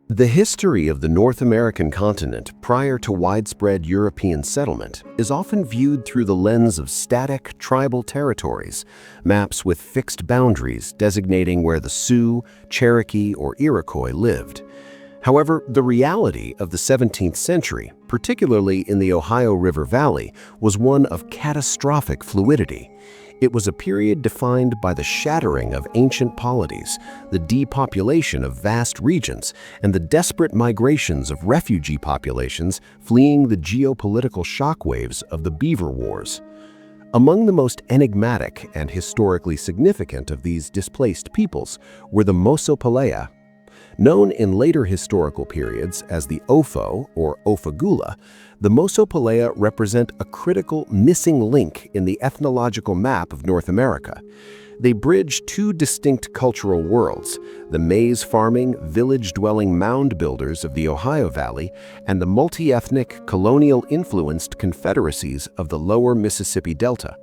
The history of the North American continent prior to widespread European settlement is often viewed through the lens of static tribal territories, maps with fixed boundaries designating where the Sioux, Cherokee, or Iroquois lived. However, the reality of the 17th century, particularly in the Ohio River Valley, was one of catastrophic fluidity. It was a period defined by the shattering of ancient polities, the depopulation of vast regions, and the desperate migrations of refugee populations fleeing the geopolitical shockwaves of the Beaver Wars. Among the most enigmatic and historically significant of these displaced peoples were the Mosopelea. Known in later historical periods as the Ofo or Ofogoula, the Mosopelea represent a critical missing link in the ethnological map of North America. They bridge two distinct cultural worlds, the maize-farming, village-dwelling mound builders of the Ohio Valley and the multi-ethnic, colonial-influenced confederacies of the lower Mississippi Delta.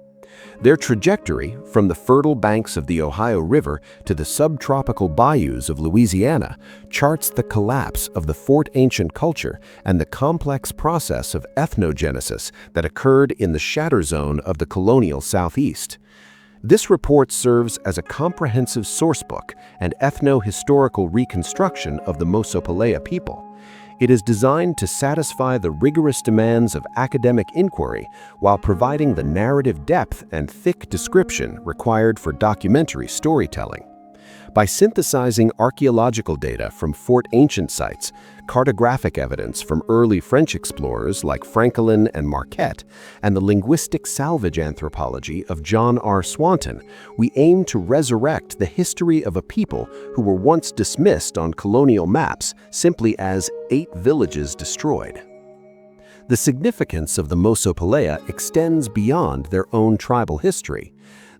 Their trajectory, from the fertile banks of the Ohio River to the subtropical bayous of Louisiana, charts the collapse of the Fort Ancient culture and the complex process of ethnogenesis that occurred in the shatter zone of the colonial Southeast. This report serves as a comprehensive sourcebook and ethno-historical reconstruction of the Mosopelea people. It is designed to satisfy the rigorous demands of academic inquiry while providing the narrative depth and thick description required for documentary storytelling. By synthesizing archaeological data from Fort Ancient sites, cartographic evidence from early French explorers like Franquelin and Marquette, and the linguistic salvage anthropology of John R. Swanton, we aim to resurrect the history of a people who were once dismissed on colonial maps simply as 8 villages destroyed. The significance of the Mosopelea extends beyond their own tribal history.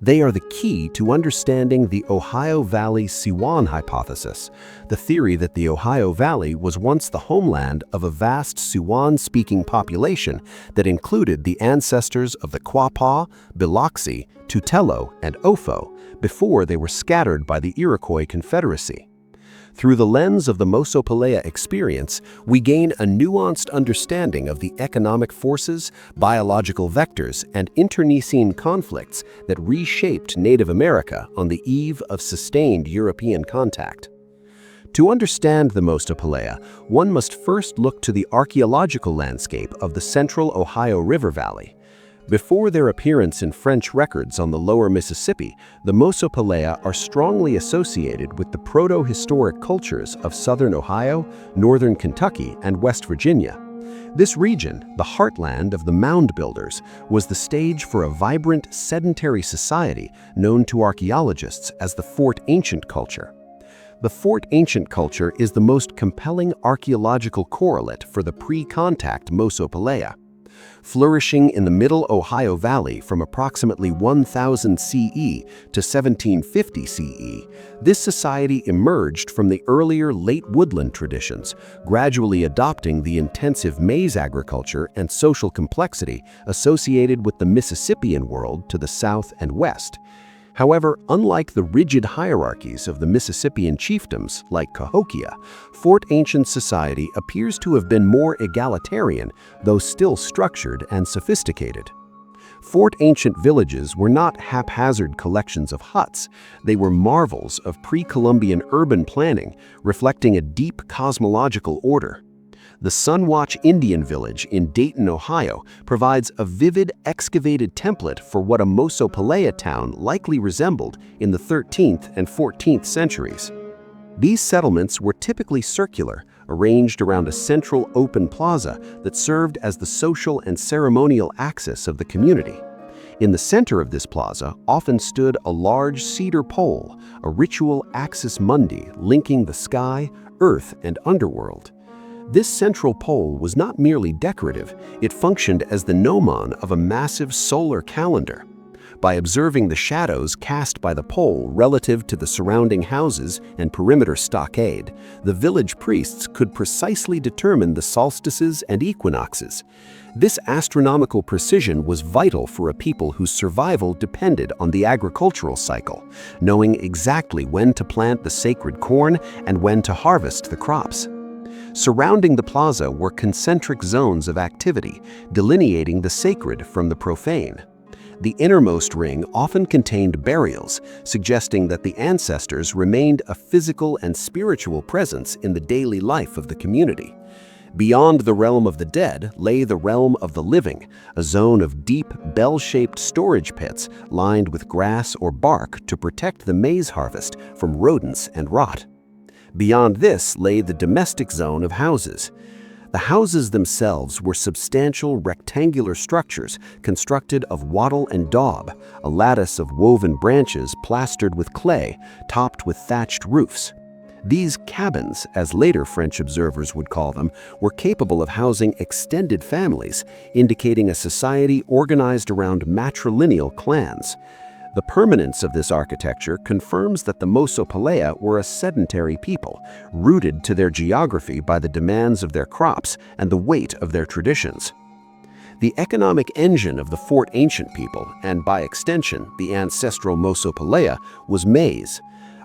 They are the key to understanding the Ohio Valley Siouan hypothesis, the theory that the Ohio Valley was once the homeland of a vast Siouan-speaking population that included the ancestors of the Quapaw, Biloxi, Tutelo, and Ofo before they were scattered by the Iroquois Confederacy. Through the lens of the Mosopelea experience, we gain a nuanced understanding of the economic forces, biological vectors, and internecine conflicts that reshaped Native America on the eve of sustained European contact. To understand the Mosopelea, one must first look to the archaeological landscape of the central Ohio River Valley. Before their appearance in French records on the lower Mississippi, the Mosopelea are strongly associated with the proto-historic cultures of southern Ohio, northern Kentucky, and West Virginia. This region, the heartland of the mound builders, was the stage for a vibrant, sedentary society known to archaeologists as the Fort Ancient culture. The Fort Ancient culture is the most compelling archaeological correlate for the pre-contact Mosopelea. Flourishing in the Middle Ohio Valley from approximately 1000 CE to 1750 CE, this society emerged from the earlier late woodland traditions, gradually adopting the intensive maize agriculture and social complexity associated with the Mississippian world to the south and west. However, unlike the rigid hierarchies of the Mississippian chiefdoms like Cahokia, Fort Ancient society appears to have been more egalitarian, though still structured and sophisticated. Fort Ancient villages were not haphazard collections of huts. They were marvels of pre-Columbian urban planning, reflecting a deep cosmological order. The Sunwatch Indian Village in Dayton, Ohio, provides a vivid excavated template for what a Mosopelea town likely resembled in the 13th and 14th centuries. These settlements were typically circular, arranged around a central open plaza that served as the social and ceremonial axis of the community. In the center of this plaza often stood a large cedar pole, a ritual axis mundi linking the sky, earth, and underworld. This central pole was not merely decorative, it functioned as the gnomon of a massive solar calendar. By observing the shadows cast by the pole relative to the surrounding houses and perimeter stockade, the village priests could precisely determine the solstices and equinoxes. This astronomical precision was vital for a people whose survival depended on the agricultural cycle, knowing exactly when to plant the sacred corn and when to harvest the crops. Surrounding the plaza were concentric zones of activity, delineating the sacred from the profane. The innermost ring often contained burials, suggesting that the ancestors remained a physical and spiritual presence in the daily life of the community. Beyond the realm of the dead lay the realm of the living, a zone of deep, bell-shaped storage pits lined with grass or bark to protect the maize harvest from rodents and rot. Beyond this lay the domestic zone of houses. The houses themselves were substantial rectangular structures constructed of wattle and daub, a lattice of woven branches plastered with clay, topped with thatched roofs. These cabins, as later French observers would call them, were capable of housing extended families, indicating a society organized around matrilineal clans. The permanence of this architecture confirms that the Mosopelea were a sedentary people, rooted to their geography by the demands of their crops and the weight of their traditions. The economic engine of the Fort Ancient people, and by extension the ancestral Mosopelea, was maize.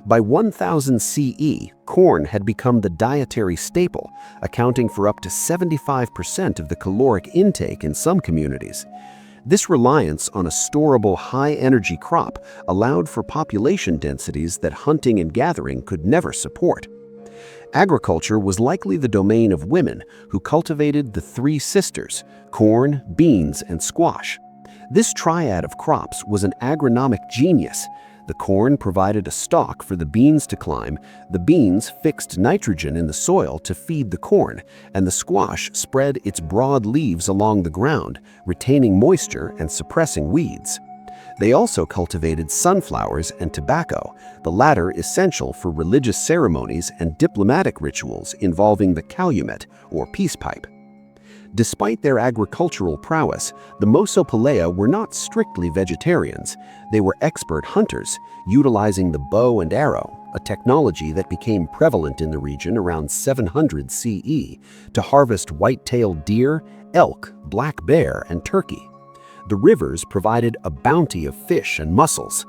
By 1000 CE, corn had become the dietary staple, accounting for up to 75% of the caloric intake in some communities. This reliance on a storable high-energy crop allowed for population densities that hunting and gathering could never support. Agriculture was likely the domain of women who cultivated the three sisters, corn, beans, and squash. This triad of crops was an agronomic genius. The corn provided a stalk for the beans to climb, the beans fixed nitrogen in the soil to feed the corn, and the squash spread its broad leaves along the ground, retaining moisture and suppressing weeds. They also cultivated sunflowers and tobacco, the latter essential for religious ceremonies and diplomatic rituals involving the calumet or peace pipe. Despite their agricultural prowess, the Mosopelea were not strictly vegetarians. They were expert hunters, utilizing the bow and arrow, a technology that became prevalent in the region around 700 CE, to harvest white-tailed deer, elk, black bear, and turkey. The rivers provided a bounty of fish and mussels.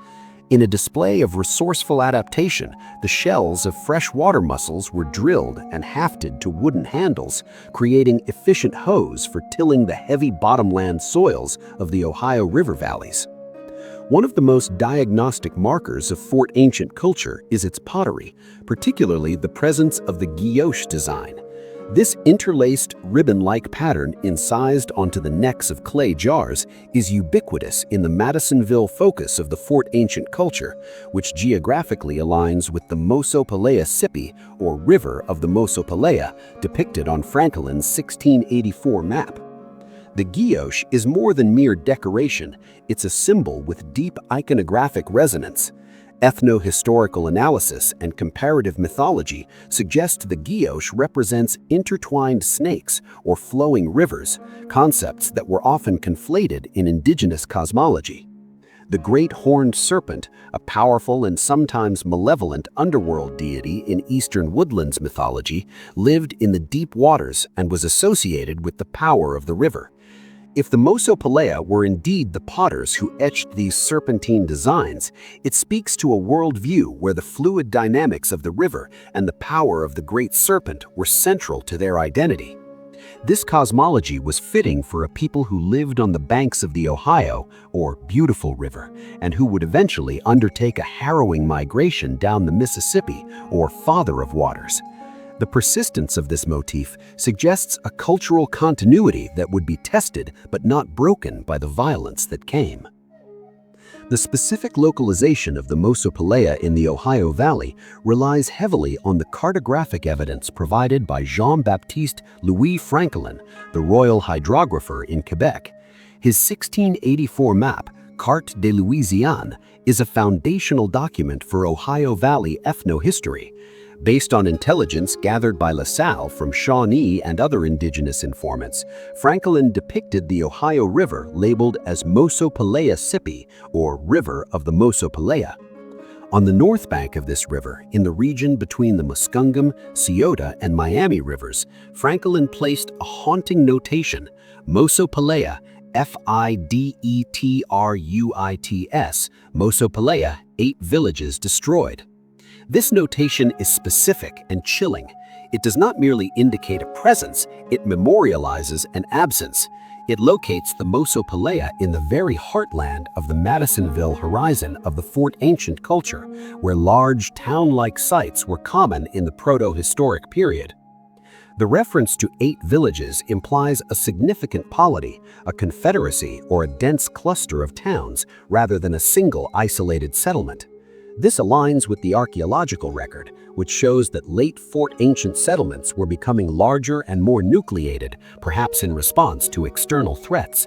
In a display of resourceful adaptation, the shells of freshwater mussels were drilled and hafted to wooden handles, creating efficient hoes for tilling the heavy bottomland soils of the Ohio River valleys. One of the most diagnostic markers of Fort Ancient culture is its pottery, particularly the presence of the guilloche design. This interlaced, ribbon-like pattern incised onto the necks of clay jars is ubiquitous in the Madisonville focus of the Fort Ancient culture, which geographically aligns with the Mosopelea Sipi, or River of the Mosopelea, depicted on Franklin's 1684 map. The guilloche is more than mere decoration, it's a symbol with deep iconographic resonance. Ethnohistorical analysis and comparative mythology suggest the guilloche represents intertwined snakes or flowing rivers, concepts that were often conflated in indigenous cosmology. The great horned serpent, a powerful and sometimes malevolent underworld deity in Eastern Woodlands mythology, lived in the deep waters and was associated with the power of the river. If the Mosopelea were indeed the potters who etched these serpentine designs, it speaks to a worldview where the fluid dynamics of the river and the power of the great serpent were central to their identity. This cosmology was fitting for a people who lived on the banks of the Ohio, or Beautiful River, and who would eventually undertake a harrowing migration down the Mississippi, or Father of Waters. The persistence of this motif suggests a cultural continuity that would be tested but not broken by the violence that came. The specific localization of the Mosopelea in the Ohio Valley relies heavily on the cartographic evidence provided by Jean-Baptiste Louis Franquelin, the royal hydrographer in Quebec. His 1684 map, Carte de Louisiane, is a foundational document for Ohio Valley ethnohistory. Based on intelligence gathered by LaSalle from Shawnee and other indigenous informants, Franquelin depicted the Ohio River labeled as Mosopelea Sipi, or River of the Mosopelea. On the north bank of this river, in the region between the Muskingum, Scioto, and Miami rivers, Franquelin placed a haunting notation, Mosopelea, F-I-D-E-T-R-U-I-T-S, Mosopelea, 8 villages destroyed. This notation is specific and chilling. It does not merely indicate a presence, it memorializes an absence. It locates the Mosopelea in the very heartland of the Madisonville horizon of the Fort Ancient culture, where large town-like sites were common in the proto-historic period. The reference to 8 villages implies a significant polity, a confederacy, or a dense cluster of towns, rather than a single isolated settlement. This aligns with the archaeological record, which shows that late Fort Ancient settlements were becoming larger and more nucleated, perhaps in response to external threats.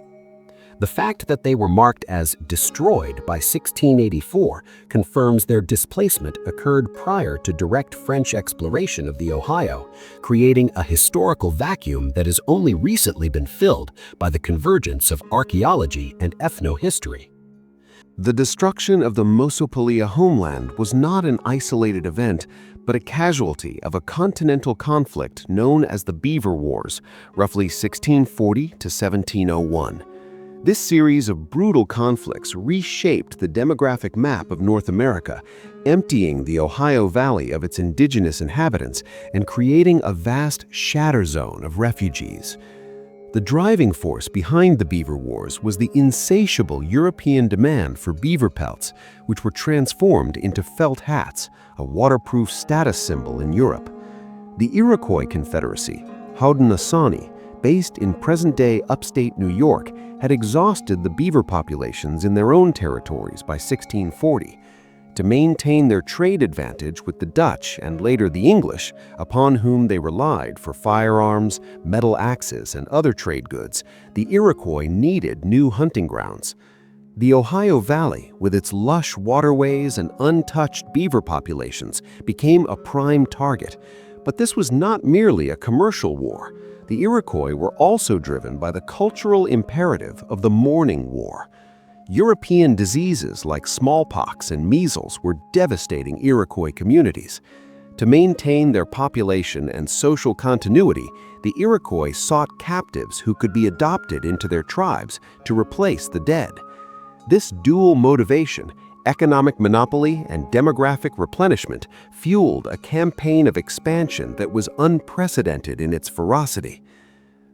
The fact that they were marked as destroyed by 1684 confirms their displacement occurred prior to direct French exploration of the Ohio, creating a historical vacuum that has only recently been filled by the convergence of archaeology and ethnohistory. The destruction of the Mosopelea homeland was not an isolated event, but a casualty of a continental conflict known as the Beaver Wars, roughly 1640 to 1701. This series of brutal conflicts reshaped the demographic map of North America, emptying the Ohio Valley of its indigenous inhabitants and creating a vast shatter zone of refugees. The driving force behind the Beaver Wars was the insatiable European demand for beaver pelts, which were transformed into felt hats, a waterproof status symbol in Europe. The Iroquois Confederacy, Haudenosaunee, based in present-day upstate New York, had exhausted the beaver populations in their own territories by 1640. To maintain their trade advantage with the Dutch and later the English, upon whom they relied for firearms, metal axes, and other trade goods, the Iroquois needed new hunting grounds. The Ohio Valley, with its lush waterways and untouched beaver populations, became a prime target. But this was not merely a commercial war. The Iroquois were also driven by the cultural imperative of the Morning War. European diseases like smallpox and measles were devastating Iroquois communities. To maintain their population and social continuity, the Iroquois sought captives who could be adopted into their tribes to replace the dead. This dual motivation, economic monopoly and demographic replenishment, fueled a campaign of expansion that was unprecedented in its ferocity.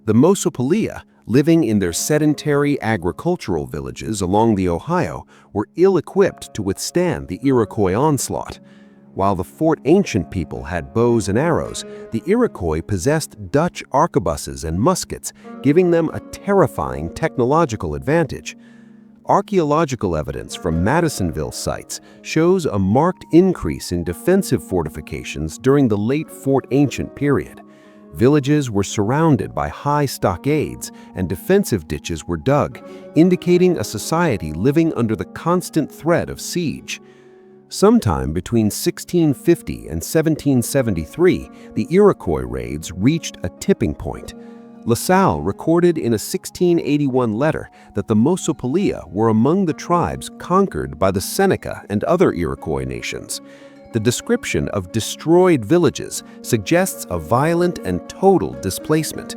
The Mosopelea, living in their sedentary agricultural villages along the Ohio, were ill-equipped to withstand the Iroquois onslaught. While the Fort Ancient people had bows and arrows, the Iroquois possessed Dutch arquebuses and muskets, giving them a terrifying technological advantage. Archaeological evidence from Madisonville sites shows a marked increase in defensive fortifications during the late Fort Ancient period. Villages were surrounded by high stockades and defensive ditches were dug, indicating a society living under the constant threat of siege. Sometime between 1650 and 1773, the Iroquois raids reached a tipping point. La Salle recorded in a 1681 letter that the Mosopelea were among the tribes conquered by the Seneca and other Iroquois nations. The description of destroyed villages suggests a violent and total displacement.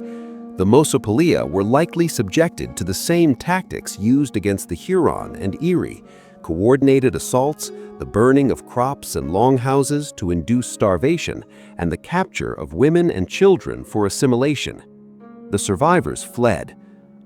The Mosopelea were likely subjected to the same tactics used against the Huron and Erie: coordinated assaults, the burning of crops and longhouses to induce starvation, and the capture of women and children for assimilation. The survivors fled.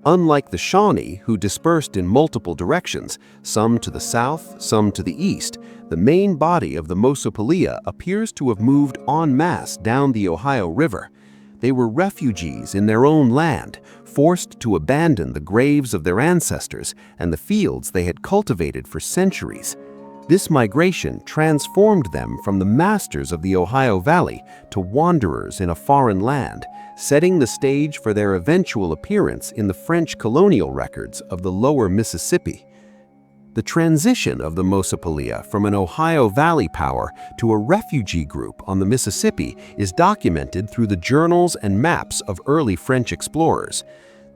Unlike the Shawnee, who dispersed in multiple directions, some to the south, some to the east, the main body of the Mosopelea appears to have moved en masse down the Ohio River. They were refugees in their own land, forced to abandon the graves of their ancestors and the fields they had cultivated for centuries. This migration transformed them from the masters of the Ohio Valley to wanderers in a foreign land, setting the stage for their eventual appearance in the French colonial records of the lower Mississippi. The transition of the Mosopelea from an Ohio Valley power to a refugee group on the Mississippi is documented through the journals and maps of early French explorers.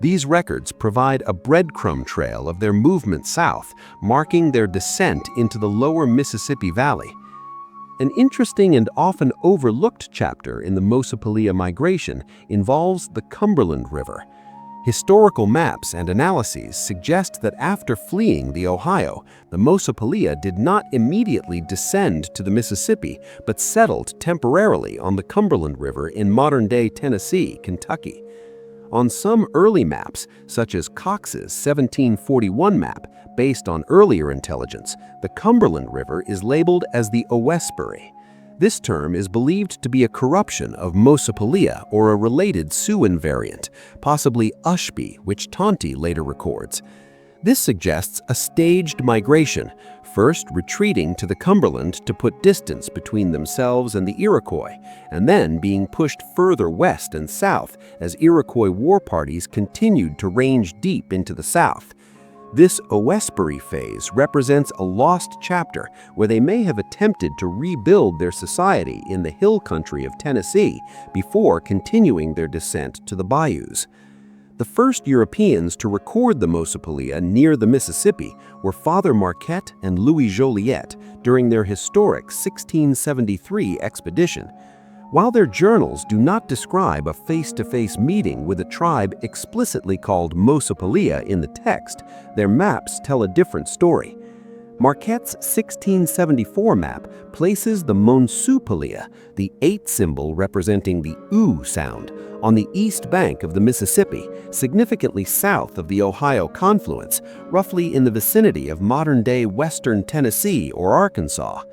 These records provide a breadcrumb trail of their movement south, marking their descent into the lower Mississippi Valley. An interesting and often overlooked chapter in the Mosopelea migration involves the Cumberland River. Historical maps and analyses suggest that after fleeing the Ohio, the Mosopelea did not immediately descend to the Mississippi, but settled temporarily on the Cumberland River in modern-day Tennessee, Kentucky. On some early maps, such as Cox's 1741 map, based on earlier intelligence, the Cumberland River is labeled as the Owesbury. This term is believed to be a corruption of Mosopelea or a related Siouan variant, possibly Ushby, which Tonti later records. This suggests a staged migration, first retreating to the Cumberland to put distance between themselves and the Iroquois, and then being pushed further west and south as Iroquois war parties continued to range deep into the south. This Owesbury phase represents a lost chapter where they may have attempted to rebuild their society in the hill country of Tennessee before continuing their descent to the bayous. The first Europeans to record the Mosopelea near the Mississippi were Father Marquette and Louis Joliet during their historic 1673 expedition. While their journals do not describe a face-to-face meeting with a tribe explicitly called Mosopelea in the text, their maps tell a different story. Marquette's 1674 map places the Mosopelea, the 8 symbol representing the U sound, on the east bank of the Mississippi, significantly south of the Ohio confluence, roughly in the vicinity of modern-day western Tennessee or Arkansas.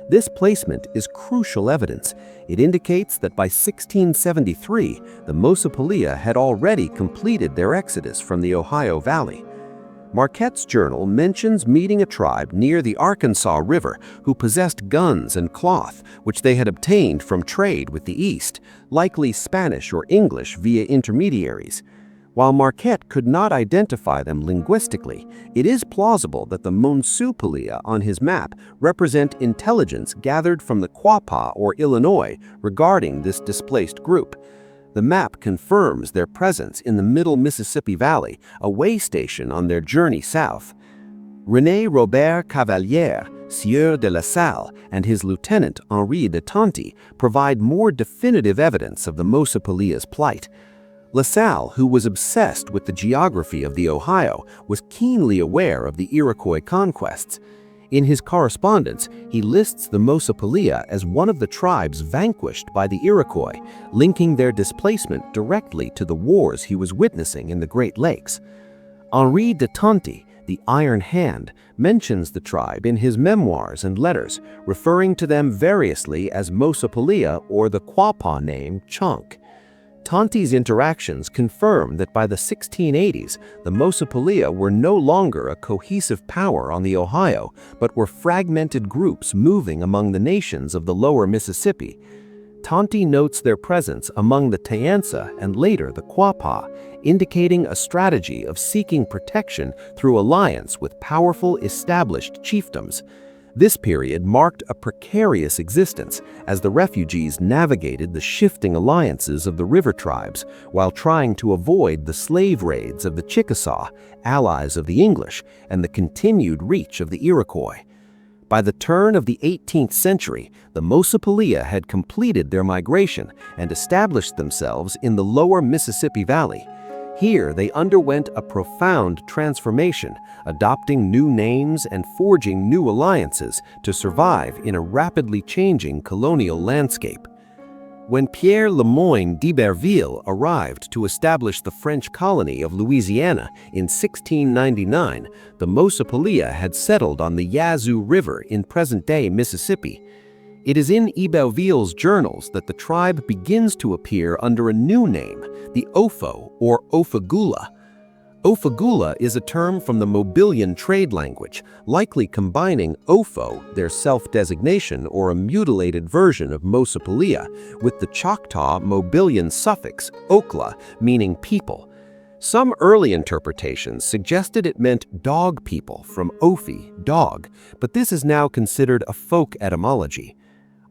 This placement is crucial evidence. It indicates that by 1673, the Mosopelea had already completed their exodus from the Ohio Valley. Marquette's journal mentions meeting a tribe near the Arkansas River who possessed guns and cloth, which they had obtained from trade with the East, likely Spanish or English via intermediaries. While Marquette could not identify them linguistically, it is plausible that the Mosopelea on his map represent intelligence gathered from the Quapaw or Illinois regarding this displaced group. The map confirms their presence in the middle Mississippi Valley, a way station on their journey south. René Robert Cavalier, Sieur de La Salle, and his lieutenant Henri de Tonti provide more definitive evidence of the Mosopelea's plight. La Salle, who was obsessed with the geography of the Ohio, was keenly aware of the Iroquois conquests. In his correspondence, he lists the Mosopelea as one of the tribes vanquished by the Iroquois, linking their displacement directly to the wars he was witnessing in the Great Lakes. Henri de Tonti, the Iron Hand, mentions the tribe in his memoirs and letters, referring to them variously as Mosopelea or the Quapaw name Chunk. Tonti's interactions confirm that by the 1680s, the Mosopelea were no longer a cohesive power on the Ohio, but were fragmented groups moving among the nations of the lower Mississippi. Tonti notes their presence among the Taensa and later the Quapaw, indicating a strategy of seeking protection through alliance with powerful established chiefdoms. This period marked a precarious existence as the refugees navigated the shifting alliances of the river tribes while trying to avoid the slave raids of the Chickasaw, allies of the English, and the continued reach of the Iroquois. By the turn of the 18th century, the Mosopelea had completed their migration and established themselves in the lower Mississippi Valley. Here, they underwent a profound transformation, adopting new names and forging new alliances to survive in a rapidly changing colonial landscape. When Pierre Le Moyne d'Iberville arrived to establish the French colony of Louisiana in 1699, the Mosopelea had settled on the Yazoo River in present-day Mississippi. It is in Iberville's journals that the tribe begins to appear under a new name, the Ofo or Ofogoula. Ofogoula is a term from the Mobilian trade language, likely combining Ofo, their self-designation or a mutilated version of Mosopelea, with the Choctaw Mobilian suffix Okla, meaning people. Some early interpretations suggested it meant dog people from Ophi, dog, but this is now considered a folk etymology.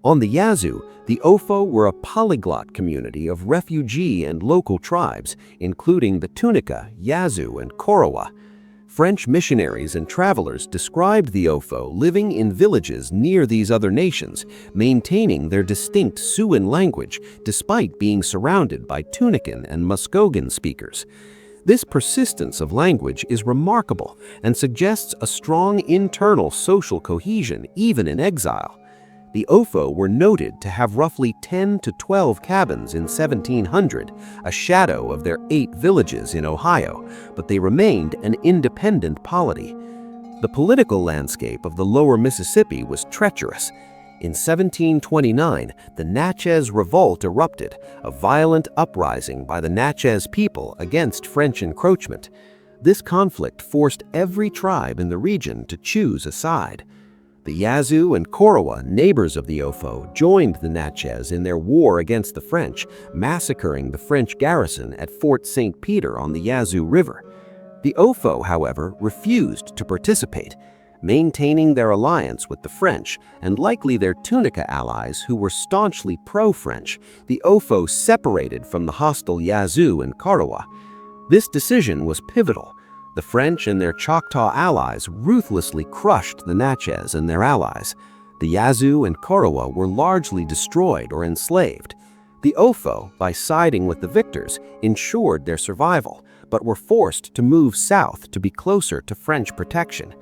On the Yazoo, the Ofo were a polyglot community of refugee and local tribes, including the Tunica, Yazoo, and Korowa. French missionaries and travelers described the Ofo living in villages near these other nations, maintaining their distinct Siouan language despite being surrounded by Tunican and Muskogean speakers. This persistence of language is remarkable and suggests a strong internal social cohesion even in exile. The Ofo were noted to have roughly 10 to 12 cabins in 1700, a shadow of their 8 villages in Ohio, but they remained an independent polity. The political landscape of the lower Mississippi was treacherous. In 1729, the Natchez Revolt erupted, a violent uprising by the Natchez people against French encroachment. This conflict forced every tribe in the region to choose a side. The Yazoo and Korowa, neighbors of the Ofo, joined the Natchez in their war against the French, massacring the French garrison at Fort St. Peter on the Yazoo River. The Ofo, however, refused to participate, maintaining their alliance with the French and likely their Tunica allies who were staunchly pro-French. The Ofo separated from the hostile Yazoo and Korowa. This decision was pivotal. The French and their Choctaw allies ruthlessly crushed the Natchez and their allies. The Yazoo and Korowa were largely destroyed or enslaved. The Ofo, by siding with the victors, ensured their survival, but were forced to move south to be closer to French protection.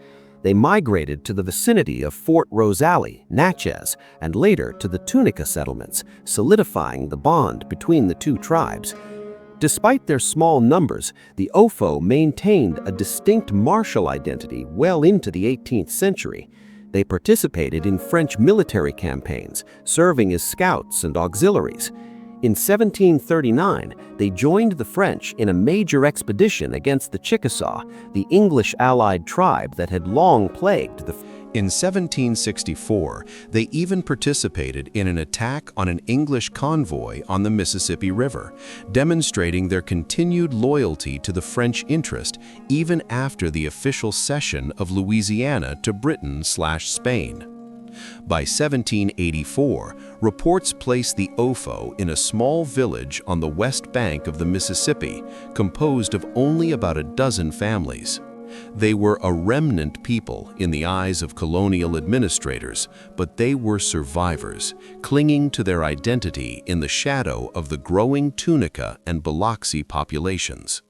They migrated to the vicinity of Fort Rosalie, Natchez, and later to the Tunica settlements, solidifying the bond between the two tribes. Despite their small numbers, the Ofo maintained a distinct martial identity well into the 18th century. They participated in French military campaigns, serving as scouts and auxiliaries. In 1739, they joined the French in a major expedition against the Chickasaw, the English allied tribe that had long plagued the In 1764, they even participated in an attack on an English convoy on the Mississippi River, demonstrating their continued loyalty to the French interest even after the official cession of Louisiana to Britain/Spain. By 1784, reports placed the Ofo in a small village on the west bank of the Mississippi, composed of only about a dozen families. They were a remnant people in the eyes of colonial administrators, but they were survivors, clinging to their identity in the shadow of the growing Tunica and Biloxi populations.